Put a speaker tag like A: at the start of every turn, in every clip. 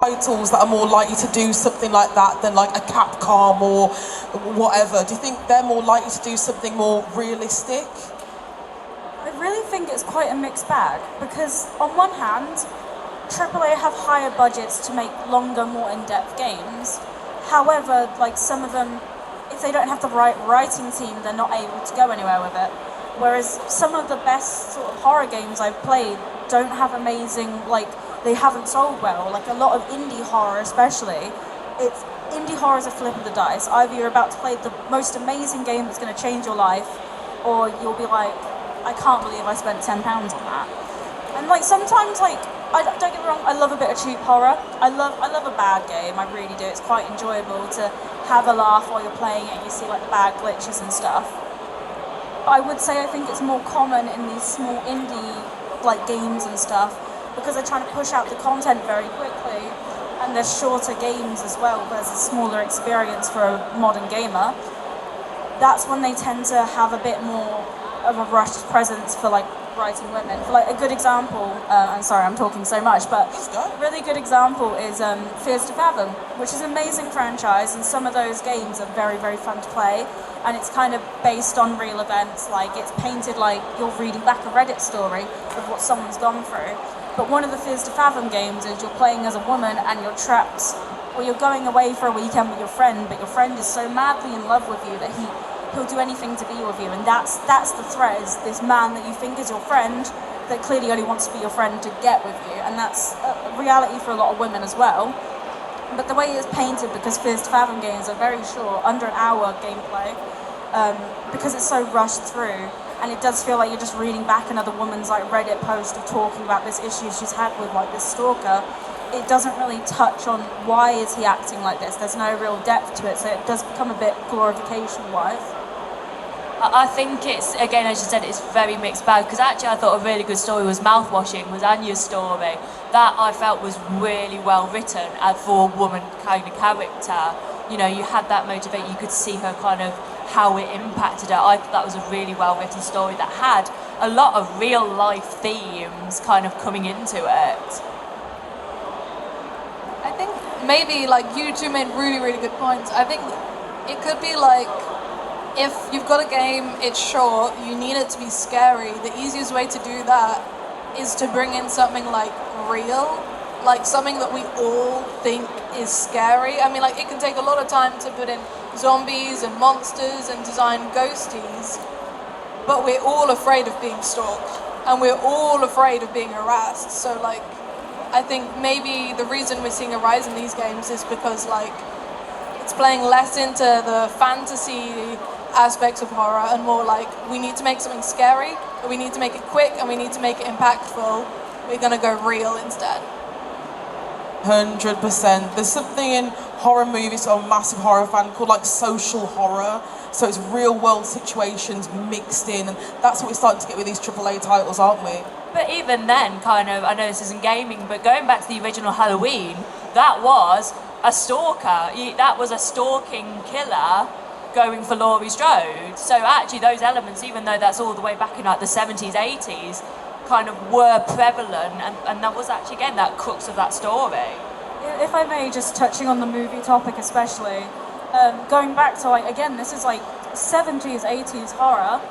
A: titles that are more likely to do something like that than like a Capcom or whatever? Do you think they're more likely to do something more realistic?
B: I really think it's quite a mixed bag, because on one hand, AAA have higher budgets to make longer, more in-depth games. However, like some of them, if they don't have the right writing team, they're not able to go anywhere with it. Whereas some of the best sort of horror games I've played don't have amazing, like, they haven't sold well. Like a lot of indie horror especially, indie horror is a flip of the dice. Either you're about to play the most amazing game that's going to change your life, or you'll be like, I can't believe I spent £10 on that. And like sometimes, like, don't get me wrong, I love a bit of cheap horror. I love a bad game, I really do. It's quite enjoyable to have a laugh while you're playing it and you see like the bad glitches and stuff. But I would say I think it's more common in these small indie like games and stuff, because they're trying to push out the content very quickly, and they're shorter games as well, there's a smaller experience for a modern gamer. That's when they tend to have a bit more of a rushed presence for like writing women. For like a good example, I'm sorry I'm talking so much, but a really good example is Fears to Fathom, which is an amazing franchise, and some of those games are very, very fun to play, and it's kind of based on real events. Like it's painted like you're reading back a Reddit story of what someone's gone through. But one of the Fears to Fathom games is you're playing as a woman and you're trapped, or you're going away for a weekend with your friend, but your friend is so madly in love with you that he'll do anything to be with you, and that's the threat, is this man that you think is your friend that clearly only wants to be your friend to get with you, and that's a reality for a lot of women as well. But the way it's painted, because Fears to Fathom games are very short, under an hour gameplay, because it's so rushed through, and it does feel like you're just reading back another woman's like Reddit post of talking about this issue she's had with like this stalker. It doesn't really touch on why is he acting like this. There's no real depth to it, so it does become a bit glorification-wise.
C: I think it's, again, as you said, it's very mixed bag, because actually I thought a really good story was Mouthwashing, was Anya's story. That I felt was really well written for a woman kind of character. You know, you had that motivate, you could see her kind of, how it impacted her. I thought that was a really well written story that had a lot of real life themes kind of coming into it.
D: I think maybe like you two made really, really good points. I think it could be like, if you've got a game, it's short, you need it to be scary, the easiest way to do that is to bring in something like real, like something that we all think is scary. I mean, like it can take a lot of time to put in zombies and monsters and design ghosties, but we're all afraid of being stalked and we're all afraid of being harassed. So like, I think maybe the reason we're seeing a rise in these games is because like it's playing less into the fantasy aspects of horror and more like, we need to make something scary, but we need to make it quick and we need to make it impactful. We're gonna go real instead.
A: 100%. There's something in horror movies, I'm a massive horror fan, called like social horror. So it's real world situations mixed in, and that's what we're starting to get with these AAA titles, aren't we?
C: But even then, kind of, I know this isn't gaming, but going back to the original Halloween, that was a stalker. That was a stalking killer going for Laurie Strode. So actually those elements, even though that's all the way back in like the 70s, 80s, kind of were prevalent, and that was actually, again, that crux of that story.
B: If I may, just touching on the movie topic especially, going back to like, again, this is like 70s, 80s horror,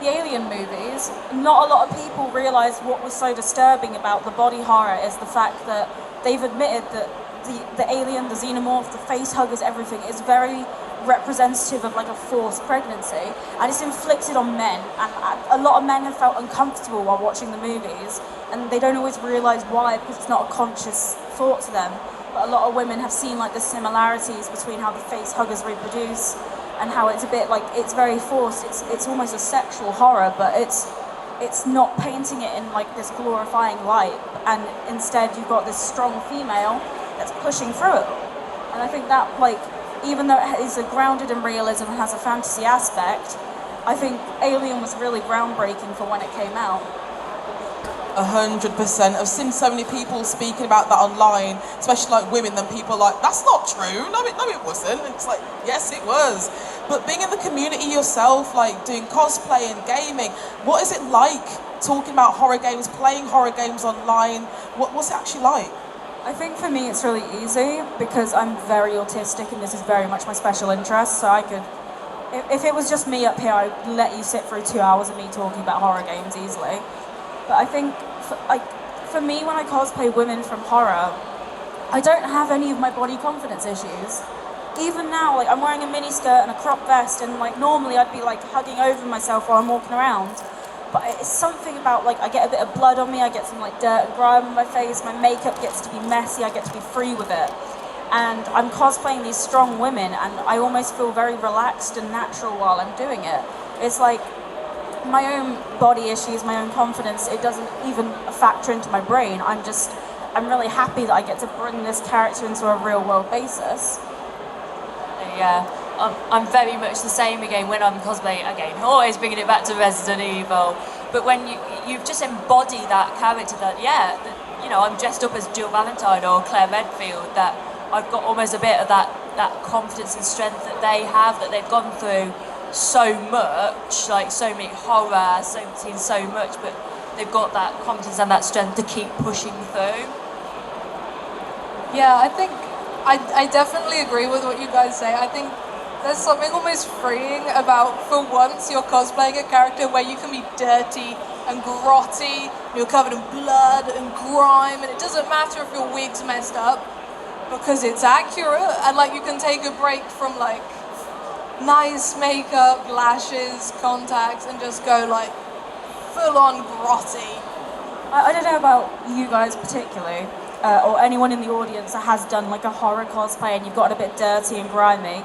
B: the Alien movies, not a lot of people realised what was so disturbing about the body horror is the fact that they've admitted that the alien, the xenomorph, the face huggers, everything is very representative of like a forced pregnancy, and it's inflicted on men, and a lot of men have felt uncomfortable while watching the movies, and they don't always realise why, because it's not a conscious thought to them. But a lot of women have seen like the similarities between how the face huggers reproduce and how it's a bit like, it's very forced, it's almost a sexual horror, but it's not painting it in like this glorifying light, and instead you've got this strong female that's pushing through it. And I think that, like, even though it is grounded in realism and has a fantasy aspect, I think Alien was really groundbreaking for when it came out.
A: 100%. I've seen so many people speaking about that online, especially like women, then people are like, that's not true. No, it wasn't. And it's like, yes, it was. But being in the community yourself, like doing cosplay and gaming, what is it like talking about horror games, playing horror games online? What's it actually like?
B: I think for me it's really easy because I'm very autistic and this is very much my special interest. So I could, if it was just me up here, I'd let you sit through 2 hours of me talking about horror games easily. But I think, for me, when I cosplay women from horror, I don't have any of my body confidence issues. Even now, like I'm wearing a mini skirt and a crop vest, and like normally I'd be like hugging over myself while I'm walking around. But it's something about like I get a bit of blood on me, I get some like dirt and grime on my face, my makeup gets to be messy, I get to be free with it. And I'm cosplaying these strong women and I almost feel very relaxed and natural while I'm doing it. It's like my own body issues, my own confidence, it doesn't even factor into my brain. I'm really happy that I get to bring this character into a real world basis.
C: Yeah, I'm very much the same again when I'm cosplaying, again, always bringing it back to Resident Evil, but when you just embody that character that, I'm dressed up as Jill Valentine or Claire Redfield, that I've got almost a bit of that confidence and strength that they have, that they've gone through so much, like so many horror, seen so much, but they've got that confidence and that strength to keep pushing through.
D: Yeah, I think I definitely agree with what you guys say. I think there's something almost freeing about, for once, you're cosplaying a character where you can be dirty and grotty, you're covered in blood and grime, and it doesn't matter if your wig's messed up, because it's accurate, and like you can take a break from like nice makeup, lashes, contacts, and just go like full on grotty.
B: I don't know about you guys particularly, or anyone in the audience that has done like a horror cosplay and you've gotten a bit dirty and grimy.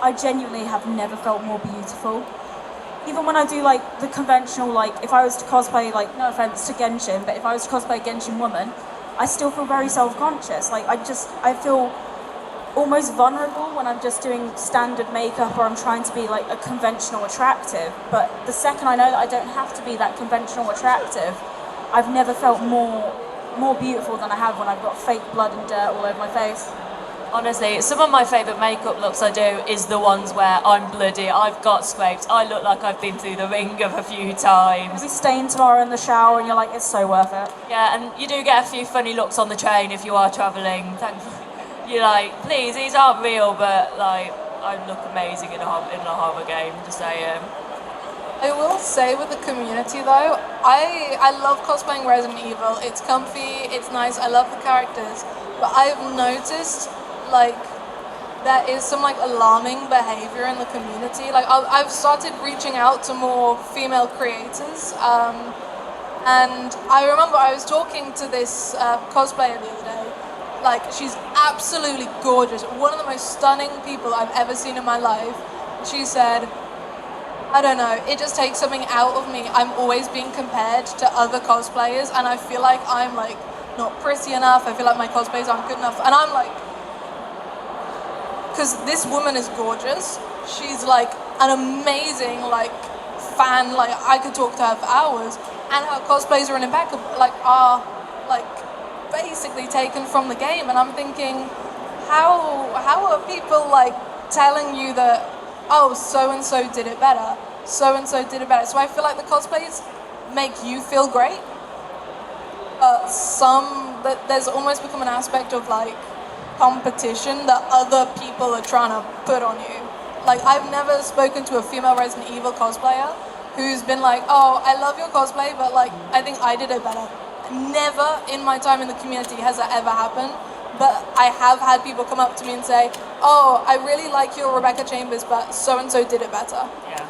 B: I genuinely have never felt more beautiful. Even when I do like the conventional, like if I was to cosplay, like no offense to Genshin, but if I was to cosplay a Genshin woman, I still feel very self-conscious. Like I feel almost vulnerable when I'm just doing standard makeup or I'm trying to be like a conventional attractive. But the second I know that I don't have to be that conventional attractive, I've never felt more beautiful than I have when I've got fake blood and dirt all over my face.
C: Honestly, some of my favourite makeup looks I do is the ones where I'm bloody, I've got scrapes, I look like I've been through the ringer a few times.
B: You'll be stained tomorrow in the shower and you're like, it's so worth it.
C: Yeah, and you do get a few funny looks on the train if you are travelling. You're like, please, these aren't real, but like, I look amazing in a horror game, just saying.
D: I will say with the community though, I love cosplaying Resident Evil. It's comfy, it's nice, I love the characters, but I've noticed like there is some like alarming behavior in the community. Like I've started reaching out to more female creators, and I remember I was talking to this cosplayer the other day. Like she's absolutely gorgeous, one of the most stunning people I've ever seen in my life. She said, I don't know, it just takes something out of me. I'm always being compared to other cosplayers and I feel like I'm like not pretty enough. I feel like my cosplays aren't good enough. And I'm like, because this woman is gorgeous. She's like an amazing like fan. Like I could talk to her for hours, and her cosplays are impeccable. Like are like basically taken from the game. And I'm thinking, how are people like telling you that, oh, so and so did it better, so and so did it better? So I feel like the cosplays make you feel great. There's almost become an aspect of like competition that other people are trying to put on you. Like I've never spoken to a female Resident Evil cosplayer who's been like, oh, I love your cosplay, but like I think I did it better. Never in my time in the community has that ever happened, but I have had people come up to me and say, oh, I really like your Rebecca Chambers, but so and so did it better.
C: Yeah.